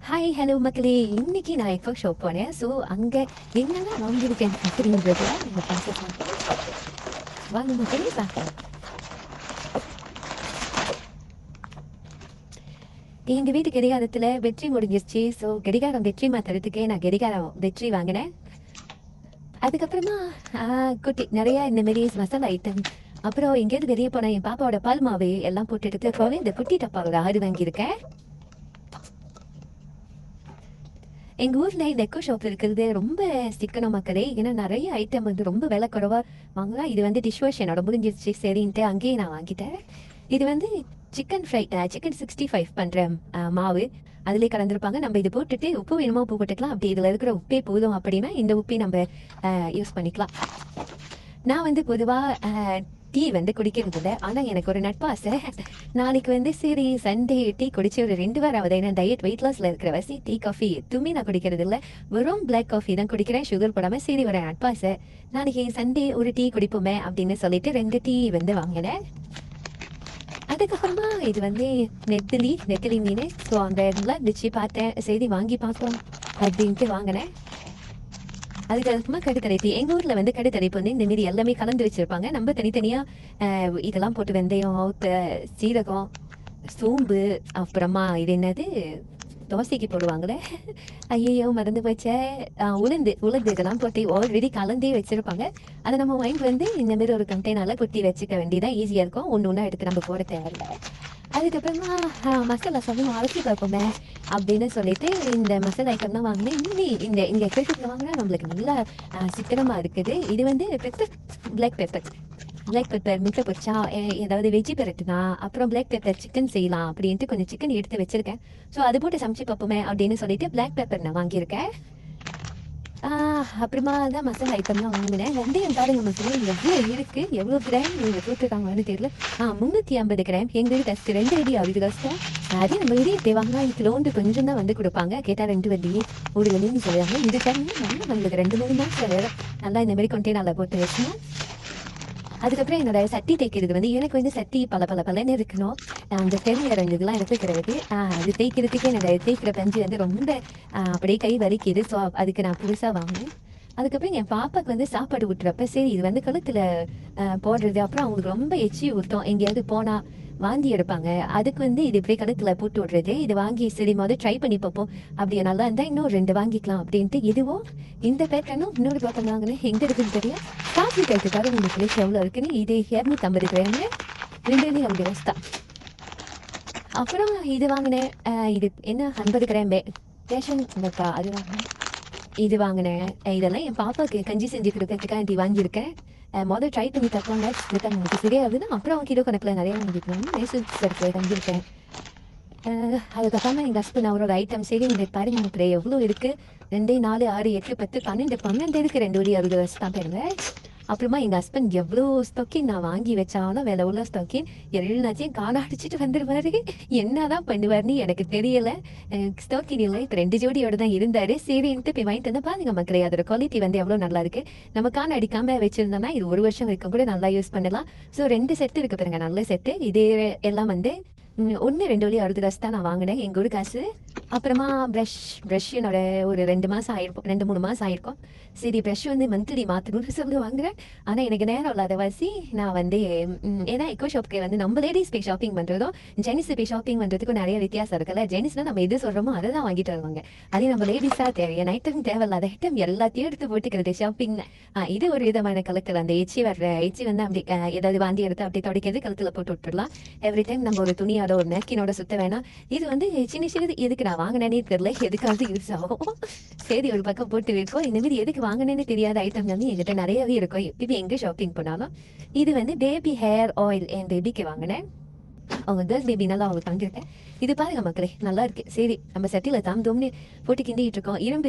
Hi hello மக்களே, இன்னைக்கு நான் எக்கோ ஷாப் போனேன். ஸோ அங்கே என்னெல்லாம் வாங்கியிருக்கேன் அப்படின்றத நம்ம பார்க்கலாம். வாங்க மக்களே பார்க்கலாம். எங்கள் வீட்டு கடிகாரத்தில் வெற்றி முடிஞ்சிருச்சு. ஸோ கடிகாரம் வெற்றி மாற்றுறதுக்கே நான் கடிகாரம் வெற்றி வாங்கினேன். அதுக்கப்புறமா குட்டி நிறையா இந்தமாரி மசாலா ஐட்டம், அப்புறம் எங்கேயாவது வெளியே போனால் என் பாப்பாவோட பால் மாவு எல்லாம் போட்டு எடுத்து இந்த குட்டி டப்பாவோட ஆறு வாங்கியிருக்கேன். எங்கள் ஊரில் இந்த எக்கோ ஷாப் இருக்கிறது ரொம்ப சிக்கனம் மக்களே. ஏன்னா நிறைய ஐட்டம் வந்து ரொம்ப விலை குறைவாக வாங்கலாம். இது வந்து டிஷ் வாஷ் என்னோட முடிஞ்சிருச்சு சரின்ட்டு அங்கேயே நான் வாங்கிட்டேன். இது வந்து சிக்கன் 65 பண்ணுற மாவு அதிலே கலந்துருப்பாங்க. நம்ம இது போட்டுட்டு உப்பு வேணுமோ உப்பு போட்டுக்கலாம். அப்படி இதில் இருக்கிற உப்பே போதும் அப்படின்னா இந்த உப்பே நம்ம யூஸ் பண்ணிக்கலாம். நான் வந்து பொதுவாக டீ வந்து குடிக்கிறது இல்லை. ஆனால் எனக்கு ஒரு நட்பாசை. நாளைக்கு வந்து சரி சண்டே டீ குடிச்சு ஒரு 2 வாரம் ஆகுது. ஏன்னா டயட் வெயிட் லாஸில் இருக்கிற வசி டீ காஃபி எதுவுமே நான் குடிக்கிறது இல்லை. வெறும் பிளாக் காஃபி தான் குடிக்கிறேன், சுகர் போடாமல். சரி ஒரு நட்பாசை, நாளைக்கு சண்டே ஒரு டீ குடிப்போமே அப்படின்னு சொல்லிட்டு 2 டீ வந்து வாங்கினேன். அதுக்கப்புறமா இது வந்து நெத்திலி மீன். ஸோ அந்த இதெல்லாம் இருந்துச்சு, பார்த்தேன், சரி வாங்கி பார்ப்போம் அப்படின்ட்டு வாங்கினேன். அதுக்கப்புறமா கடுத்தரைப்பு. எங்கள் ஊரில் வந்து கடுத்தரைப்பு வந்து இந்தமாரி எல்லாமே கலந்து வச்சுருப்பாங்க. நம்ம தனித்தனியாக இதெல்லாம் போட்டு வெந்தயம், சீரகம், சோம்பு, அப்புறமா இது என்னது தோசைக்கு போடுவாங்களே, ஐயோ மறந்து போச்சே, உளுந்து இதெல்லாம் போட்டு ஆல்ரெடி கலந்தே வச்சுருப்பாங்க. அதை நம்ம வாங்கிட்டு வந்து இந்தமாரி ஒரு கண்டெய்னரில் கொட்டி வச்சுக்க வேண்டியதான், ஈஸியாக இருக்கும். ஒன்று எடுத்து நம்ம போட தேவையில்லை. அதுக்கப்புறமா மசாலா சொல்லணும் அரைச்சி பார்ப்போமே அப்படின்னு சொல்லிட்டு இந்த மசாலா ஐட்டம் தான் வாங்கினேன். இந்த இங்கே எக்கச்சக்கத்தில் வாங்கினா நம்மளுக்கு நல்லா சிக்கனமாக இருக்குது. இது வந்து பிளாக் பெப்பர் முட்டை பொரிச்சா, ஏதாவது வெஜ்ஜி பெரட்டுனா, அப்புறம் பிளாக் பெப்பர் சிக்கன் செய்யலாம் அப்படின்ட்டு கொஞ்சம் சிக்கன் எடுத்து வச்சிருக்கேன். ஸோ அது போட்டு சமைச்சு பார்ப்போமே அப்படின்னு சொல்லிட்டு பிளாக் பெப்பர் நான் வாங்கியிருக்கேன். அப்புறமா தான் மசாலா ஐட்டம்லாம் வாங்கினேன். வெந்தயம் பாருங்க மசாலா எவ்வளோ இருக்குது, எவ்வளோ கிராம் நீங்கள் போட்டுருக்காங்கன்னு தெரியல. 350 கிராம். எங்கள் டஸ்ட்டு 2 அடி ஆகுது கஷ்டம். அதே நம்ம இதே தேவாங்க கிலோண்டு கொஞ்சம் தான் வந்து கொடுப்பாங்க. கேட்டால் 2 வண்டி 1 வண்டின்னு சொல்லுவாங்க. இந்த டைம் நல்லா நம்மளுக்கு 2-3 மாதம் வேறு நல்லா இந்தமாரி கண்டெய்னரில் போட்டு வச்சுனா. அதுக்கப்புறம் என்னோட சட்டி தேய்க்கிறது வந்து எனக்கு வந்து சட்டி பலன்னு இருக்கணும். அந்த பெரிய இதெல்லாம் எனக்கு கிடையாது. அது தேய்க்கிறதுக்கு என்னோட தேய்க்கிற பஞ்சு வந்து ரொம்ப அப்படியே கை வலிக்குது. ஸோ அதுக்கு நான் புதுசாக வாங்கினேன். அதுக்கப்புறம் என் பாப்பாவுக்கு வந்து சாப்பாடு ஊட்டுறப்ப சரி இது வந்து கழுத்தில் போடுறது, அப்புறம் அவங்களுக்கு ரொம்ப எச்சி ஊற்றும், எங்கேயாவது போனால் வாந்தி எடுப்பாங்க. அதுக்கு வந்து இது இப்படியே கழுத்தில் போட்டு விடுறது. இது வாங்கி சரி முதல் ட்ரை பண்ணி பார்ப்போம், அப்படியே நல்லா இருந்தால் இன்னும் 2 வாங்கிக்கலாம் அப்படின்ட்டு இதுவும் இந்த பேட்டர்னும் இன்னொரு பேட்டர்ன் வாங்கினேன். எங்கே இருக்குன்னு தெரியும். காஃபி பேட்டுக்காக இந்த பிளேஸ் எவ்வளோ இருக்குன்னு. இது 250 கிராம், 2 அப்படி வஸ்தா. அப்புறம் இது வாங்கினேன். இது என்ன 50 கிராம் ரேஷன் இருக்கா, அது வாங்கினேன். இது வாங்கினேன். இதெல்லாம் என் பாப்பாவுக்கு கஞ்சி செஞ்சு கொடுக்கறதுக்காக இப்படி வாங்கியிருக்கேன். முதல் ட்ரை பண்ணி தப்பாங்க, உங்களுக்கு சரியாகுதுன்னா அப்புறம் கிலோ கணக்கில் நிறையா வாங்கிக்கலாம். ரேஷன் கடையில் தங்கியிருக்கேன். அதுக்கப்புறமா எங்கள் ஹஸ்பண்ட் அவரோட ஐட்டம் சரி இந்த பாருங்க இப்படி எவ்வளோ இருக்குது. 2, 4, 6, 8, 10, 12 இருக்குது. 2 வழி 60 வருஷம் தான் பாருங்க. அப்புறமா எங்கள் ஹஸ்பண்ட் எவ்வளோ ஸ்டோக்கின் நான் வாங்கி வச்சாலும் விலை உள்ள ஸ்டோக்கின் எல்லாத்தையும் காணாடிச்சிட்டு வந்துடுவார். என்ன தான் பண்ணுவார்னு எனக்கு தெரியலை. ஸ்டோக்கின் இல்லை, இப்போ 2 ஜோடியோடு தான் இருந்தார். சரின்ட்டு போய் வாங்கிட்டு வந்தால் பாருங்க மக்களே, அதோட குவாலிட்டி வந்து எவ்வளோ நல்லா இருக்குது. நம்ம காண அடிக்காமல் வச்சுருந்தோம்னா இது 1 வருஷம் வரைக்கும் கூட நல்லா யூஸ் பண்ணலாம். ஸோ 2 செட்டு இருக்குது பாருங்க, நல்ல செட்டு. இதே எல்லாம் வந்து 1-2 வழி 60 காசு தான் நான் வாங்கினேன், எங்கள் ஊர் காசு. அப்புறமா ப்ரஷ் என்னோட ஒரு 2 மாதம் ஆயிருக்கும், 2-3 மாதம் ஆயிருக்கும். சரி ப்ரஷ் வந்து மந்த்லி மாற்றணும்னு சொல்லி வாங்குறேன். ஆனால் எனக்கு நேரம் இல்லாத வாசி நான் வந்து ஏன்னா எக்கோ ஷாப்புக்கு வந்து நம்ம லேடிஸ் போய் ஷாப்பிங் பண்ணுறதும் ஜென்ஸ் போய் ஷாப்பிங் பண்ணுறதுக்கும் நிறைய வித்தியாசம் இருக்குல்ல. ஜென்ஸ்னால் நம்ம எது சொல்கிறோமோ அதை தான் வாங்கிட்டு வருவாங்க. அதே நம்ம லேடிஸாக தேவையான ஐட்டம் தேவையில்லாத ஐட்டம் எல்லாத்தையும் எடுத்து போட்டுக்கிறது ஷாப்பிங். இது ஒரு விதமான கலக்கல். அந்த எச்சி வந்து அப்படி ஏதாவது வாந்தி எடுத்து அப்படி துடைக்கிறது கழுத்தில் போட்டு விட்டுடலாம். எவ்ரி டைம் நம்ம ஒரு துணியோட ஒரு நெக்கினோட சுத்த வேணாம். இது வந்து சின்ன எதுக்கு நான் வாங்கினேனே தெரியல, எதுக்காவது யூஸ் ஆகும். சரி ஒரு பக்கம் போட்டு வைக்கும். இந்தமாரி எதுக்கு வாங்கினேன்னு தெரியாத ஐட்டம் வந்து எங்கிட்ட நிறையவே இருக்கும் எப்பயுமே எங்கே ஷாப்பிங் பண்ணாலும். இது வந்து பேபி ஹேர் ஆயில் என் பேபிக்கு வாங்கினேன். அவங்க கேர்ள்ஸ் பேபி நல்லா அவங்களுக்கு வாங்கியிருக்கேன். இது பாருங்க மக்களே நல்லா இருக்கு. சரி நம்ம சட்டியில் தாம்தோம்னு போட்டு கிண்டிட்டு இருக்கோம்.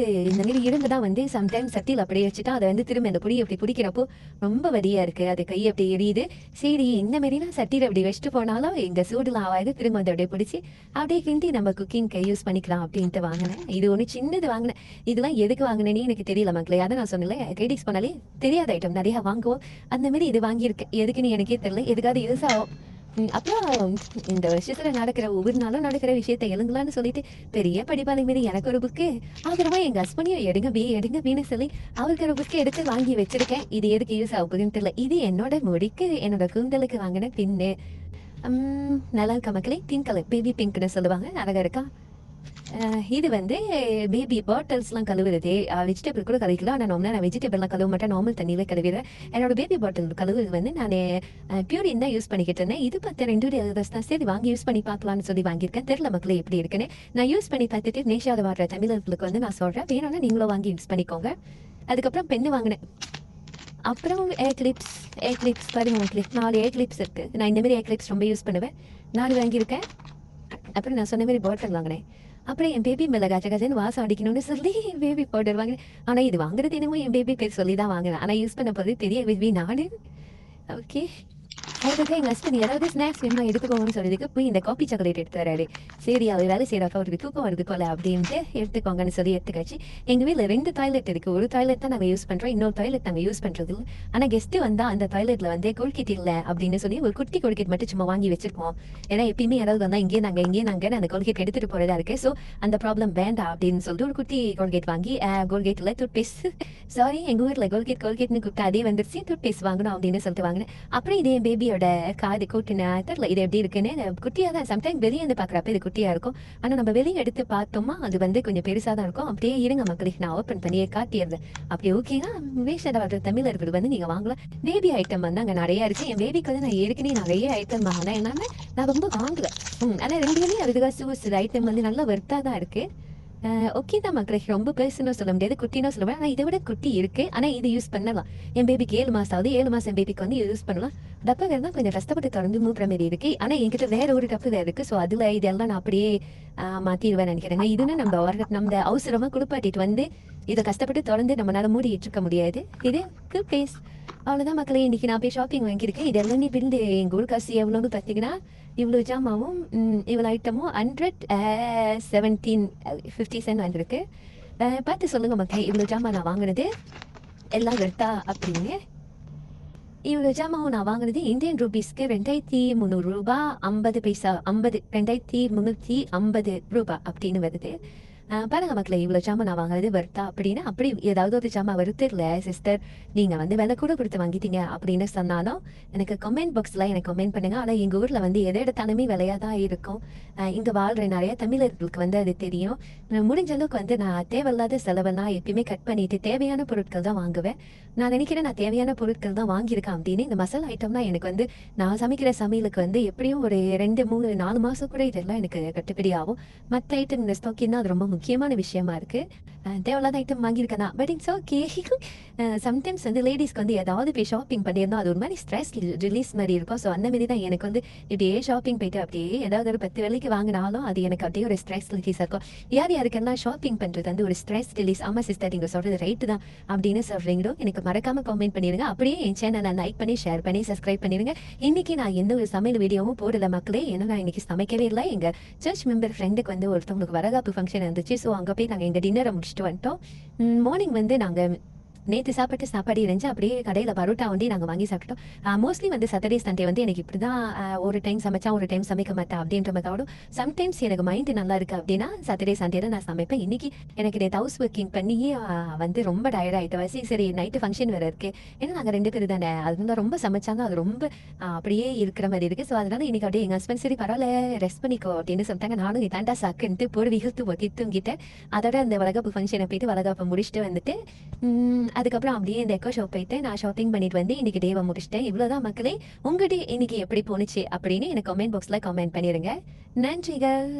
இந்தமாரி இரும்பு தான் வந்து சம்டைம்ஸ் சட்டியில் அப்படியே வச்சுட்டா அதை வந்து திரும்ப இந்த பொடியை அப்படி பிடிக்கிறப்போ ரொம்ப வலியாக இருக்குது. அது கை அப்படி எரியுது. சரி இந்த மாரிலாம் சட்டியில் அப்படி வச்சுட்டு போனாலும் எங்கள் சூடுலாம் ஆகாது, திரும்ப அதை அப்படியே பிடிச்சி அப்படியே கிண்டி நம்ம குக்கிங்க்கு யூஸ் பண்ணிக்கலாம் அப்படின்ட்டு வாங்கினேன். இது ஒன்று சின்னது வாங்கினேன். இதெல்லாம் எதுக்கு வாங்கினேன்னு எனக்கு தெரியல மக்களே. அதை நான் சொன்னல, லேடிஸ் பண்ணாலே தெரியாத ஐட்டம் நிறையா வாங்குவோம். அந்த மாதிரி இது வாங்கியிருக்கேன். எதுக்குன்னு எனக்கே தெரியல, எதுக்காவது யூஸ் ஆகும் அப்புறம் இந்த வருஷத்துல நடக்கிற ஒவ்வொரு நாளும் நடக்கிற விஷயத்த எழுங்கலான்னு சொல்லிட்டு பெரிய படிப்பாளி மாரி எனக்கு ஒரு புக்கு, அப்புறமா எங்க ஹஸ்பண்டையும் எடுங்க பீன்னு சொல்லி அவருக்கு ஒரு புக்கு எடுத்து வாங்கி வச்சிருக்கேன். இது எதுக்கு யூஸ் ஆக போகுதுன்னு தெரியல. இது என்னோட முடிக்கு, என்னோட கூந்தலுக்கு வாங்கின பின்னு. நல்லா இருக்கா மக்களே? பிங்க் கலர் பேபி பிங்க்னு சொல்லுவாங்க. அழகா இருக்கா? இது வந்து பேபி பாட்டில்ஸ்லாம் கழுவுறது. வெஜிடபிள் கூட கழுவிக்கலாம். ஆனால் நான் வெஜிடபிள்லாம் கழுவ மாட்டேன். நார்மல் தண்ணியில கழுவிடுறேன். என்னோட பேபி பாட்டில் கழுவுறது வந்து நான் பியூரின் தான் யூஸ் பண்ணிக்கிட்டு இருந்தேன். இது பார்த்து 2 டேஸ் தான் சரி வாங்கி யூஸ் பண்ணி பார்க்கலாம்னு சொல்லி வாங்கியிருக்கேன். தெரியல மக்களே எப்படி இருக்குன்னு. நான் யூஸ் பண்ணி பார்த்துட்டு நேஷாவில் வர தமிழர்களுக்கு வந்து நான் சொல்கிறேன். வேணும்னா நீங்களும் வாங்கி யூஸ் பண்ணிக்கோங்க. அதுக்கப்புறம் பெண்ணு வாங்கினேன். அப்புறம் ஏர் கிளிப்ஸ் பாருங்க மக்களே, 4 ஏர் கிளிப்ஸ் இருக்குது. நான் இந்தமாரி ஏர் கிளிப்ஸ் ரொம்ப யூஸ் பண்ணுவேன். 4 வாங்கியிருக்கேன். அப்புறம் நான் சொன்ன மாதிரி பாட்டில் வாங்கினேன். அப்புறம் என் பேபி மேலே கஜன்னு வாசம் அடிக்கணும்னு சொல்லி பேபி பவுடர் வாங்கினேன். ஆனால் இது வாங்குறது என்னமோ என் பேபி பேர் சொல்லி தான் வாங்கினேன். ஆனால் யூஸ் பண்ண போது பெரிய பேபி நானு. ஓகே, அதுக்கு எங்கள் ஹஸ்பண்ட் ஏதாவது ஸ்நாக்ஸ் வேணுமா எடுத்துக்கோங்கன்னு சொல்லிதுக்கு போய் இந்த காபி சாக்லேட் எடுத்து வராரு. சரி அவர் வேலை செய்கிறாக்கா அவருக்கு தூக்கம் வருது போல அப்படின்ட்டு எடுத்துக்கோங்கன்னு சொல்லி எடுத்துக்காச்சு. எங்கள் வீட்டில் 2 டாய்லெட் இருக்குது. ஒரு டாய்லெட் தான் நாங்கள் யூஸ் பண்ணுறோம், இன்னொரு டாய்லெட் நாங்கள் யூஸ் பண்ணுறது இல்லை. ஆனால் கெஸ்ட்டு வந்தால் அந்த டாய்லெட்டில் வந்து கோல்கேட் இல்லை அப்படின்னு சொல்லி ஒரு குட்டி கோல்கேட் மட்டும் சும்மா வாங்கி வச்சிருக்கோம். ஏன்னா எப்பயுமே யாராவது வந்தால் இங்கே நாங்கள் அந்த கோல்கேட் எடுத்துகிட்டு போகிறதா இருக்குது. ஸோ அந்த ப்ராப்ளம் வேண்டாம் அப்படின்னு சொல்லிட்டு ஒரு குட்டி கோல்கேட் வாங்கி, கோல்கேட்டில் டூத்பேஸ்ட், சாரி எங்கள் ஊரில் கோல்கேட்னு கூப்பிட்டு அதே வந்துருச்சு. டூத்பேஸ்ட் வாங்கணும் அப்படின்னு சொல்லிட்டு வாங்கினேன். அப்புறம் இதே பேபியோட காது கூட்டின தெரியல இது எப்படி இருக்குன்னு. குட்டியாக தான் சம்டைம் வெளியே வந்து பார்க்குறப்ப இது குட்டியாக இருக்கும். ஆனால் நம்ம வெளியே எடுத்து பார்த்தோமா அது வந்து கொஞ்சம் பெருசாக தான் இருக்கும். அப்படியே இருங்க மக்களுக்கு நான் ஓப்பன் பண்ணியே காட்டிடுறேன். அப்படி ஓகேங்க. வேஷத்தை வர தமிழர்கள் வந்து நீங்கள் வாங்கலாம். பேபி ஐட்டம் வந்து அங்கே நிறையா இருக்குது. என் பேபிக்கு வந்து நான் ஏற்கனவே நிறைய ஐட்டம் வாங்கினேன். என்னன்னா நான் ரொம்ப வாங்கலை. ஆனால் 2 அதுக்காக ஷூஸ் ஐட்டம் வந்து நல்லா ஒர்த்தாக தான் இருக்குது. ஓகே தான் மக்களுக்கு ரொம்ப பெருசுன்னு சொல்ல முடியாது, குட்டின்னு சொல்லுவேன். ஆனால் இதை விட குட்டி இருக்குது. ஆனால் இது யூஸ் பண்ணலாம். என் பேபிக்கு 7 மாதம் ஆகுது. 7 மாதம் பேபிக்கு வந்து யூஸ் பண்ணலாம். டப்பா வேறு தான் கொஞ்சம் கஷ்டப்பட்டு திறந்து மூடுற மாரி இருக்குது. ஆனால் என்கிட்ட வேற ஒரு டப்பு வேறு இருக்குது. ஸோ அதில் இதெல்லாம் நான் அப்படியே மாற்றிடுவேன் நினைக்கிறேங்க. இதுன்னு நம்ம அவசரமாக குளிப்பாட்டிட்டு வந்து இதை கஷ்டப்பட்டு திறந்து நம்மளால மூடிட்டு இருக்க முடியாது. இது பேஸ் அவ்வளோதான் மக்களே. இன்றைக்கி நான் போய் ஷாப்பிங் வாங்கியிருக்கேன். இது எல்லாமே பில்லு எங்கள் ஊர் காசு எவ்வளோன்னு பார்த்தீங்கன்னா இவ்வளோ ஜாமாவும் இவ்வளோ ஐட்டமும் 117.50 வந்திருக்கு. பார்த்து சொல்லுங்கள் மக்களே, இவ்வளோ ஜாமான் நான் வாங்கினது எல்லாம் வருத்தா அப்படின்னு. இவ்வளோ ஜாமாவும் நான் வாங்கினது இந்தியன் ரூபீஸ்க்கு 2300 ரூபா 50 பைசா 2350 ரூபா அப்படின்னு வருது. பாருங்க மக்களே, இவ்வளோ ஜாமான் நான் வாங்குறது வருத்தா அப்படின்னு. அப்படி ஏதாவது ஒரு ஜாமான் வருது இல்லை சிஸ்டர், நீங்கள் வந்து விலை கூட கொடுத்து வாங்கிட்டீங்க அப்படின்னு சொன்னாலும் எனக்கு கமெண்ட் பாக்ஸில் எனக்கு கமெண்ட் பண்ணுங்கள். ஆனால் எங்கள் ஊரில் வந்து எதை எடுத்தாலுமே விலையாக தான் இருக்கும். இங்கே வாழ்கிற நிறைய தமிழர்களுக்கு வந்து அது தெரியும். முடிஞ்ச அளவுக்கு வந்து நான் தேவையில்லாத செலவெல்லாம் எப்பயுமே கட் பண்ணிட்டு தேவையான பொருட்கள் தான் வாங்குவேன். நான் நினைக்கிறேன் நான் தேவையான பொருட்கள் தான் வாங்கியிருக்கேன் அப்படின்னு. இந்த மசாலா ஐட்டம்லாம் எனக்கு வந்து நான் சமைக்கிற சமையலுக்கு வந்து எப்படியும் ஒரு 2, 3, 4 மாதம் கூட இதெல்லாம் எனக்கு கட்டுப்படி ஆகும். மற்ற ஐட்டம் இந்த ஸ்டாக்கின்னா அது ரொம்ப முக்கியமான விஷயமா இருக்குது. தேவையில்லாத ஐட்டம் வாங்கியிருக்கேன் தான். But it's okay. சம்டைம்ஸ் வந்து லேடிஸ்க்கு வந்து ஏதாவது போய் ஷாப்பிங் பண்ணியிருந்தோம் அது ஒரு மாதிரி ஸ்ட்ரெஸ் ரிலீஸ் மாதிரி இருக்கும். ஸோ அந்த மாதிரி தான் எனக்கு வந்து இப்படியே ஷாப்பிங் போயிட்டு அப்படியே ஏதாவது ஒரு 10 வேலைக்கு வாங்கினாலும் அது எனக்கு அப்படியே ஒரு ஸ்ட்ரெஸ் ரிலீஸாக இருக்கும். யாருக்கெல்லாம் ஷாப்பிங் பண்ணுறது வந்து ஒரு ஸ்ட்ரெஸ் ரிலீஸ். ஆமாம் சிஸ்டர், நீங்கள் சொல்கிறது ரைட்டு தான் அப்படின்னு சொல்கிறீங்களோ எனக்கு மறக்காமல் கமெண்ட் பண்ணிடுங்க. அப்படியே என் சேனலை லைக் பண்ணி ஷேர் பண்ணி சப்ஸ்கிரைப் பண்ணிடுங்க. இன்றைக்கி நான் எந்த ஒரு சமையல் வீடியோவும் போடல மக்களே. ஏன்னா நான் இன்றைக்கி சமைக்கவே இல்லை. எங்கள் சர்ச் மெம்பர் ஃப்ரெண்டுக்கு வந்து ஒருத்தவங்களுக்கு வரகாப்பு ஃபங்க்ஷன் இருந்துச்சு. ஸோ அங்கே போய் நாங்கள் எங்கள் டின்னரை முடிச்சுட்டு வந்துட்டோம். மார்னிங் வந்து நாங்கள் நேற்று சாப்பிட்டு சாப்பாடு இருந்துச்சு. அப்படியே கடையில் பரோட்டா வந்து நாங்கள் வாங்கி சாப்பிட்டோம். மோஸ்ட்லி வந்து சாட்டர்டே சண்டே வந்து எனக்கு இப்படி தான் ஒரு டைம் சமைச்சா ஒரு டைம் சமைக்க மாட்டேன் அப்படின்ற மாதிரி ஆடும். சம்டைம்ஸ் எனக்கு மைண்டு நல்லா இருக்குது அப்படின்னா சாட்டர்டே சண்டே தான் நான் சமைப்பேன். இன்றைக்கி எனக்கு நேற்று ஹவுஸ் ஒர்க்கிங் பண்ணி வந்து ரொம்ப டயர்டாகிட்டு சரி நைட்டு ஃபங்க்ஷன் வேறு இருக்குது. ஏன்னா நாங்கள் 2 பேர் தானே, அது வந்து ரொம்ப சமைச்சாங்க. அது ரொம்ப அப்படியே இருக்கிற மாதிரி இருக்குது. ஸோ அதனால் இன்றைக்கி அப்படியே எங்கள் ஹஸ்பண்ட் சரி பரவாயில்ல ரெஸ்ட் பண்ணிக்கோ அப்படின்னு சொல்லிட்டாங்க. நானும் நீ தாண்டா சாக்குன்ட்டு போர் விழுத்து ஒட்டி தூங்கிட்டேன். அதோட அந்த வளகாப்பு ஃபங்க்ஷனை போயிட்டு வளகாப்பை முடிச்சுட்டு வந்துட்டு அதுக்கப்புறம் அப்படியே இந்த எக்கோ ஷாப் போயிட்டு நான் ஷாப்பிங் பண்ணிட்டு வந்து இன்னைக்கு டேவை முடிச்சிட்டேன். இவ்வளோதான் மக்களே. உங்கள் டே இன்னைக்கு எப்படி போணுச்சு அப்படின்னு எனக்கு கமெண்ட் பாக்ஸில் கமெண்ட் பண்ணிடுங்க. நன்றிகள்.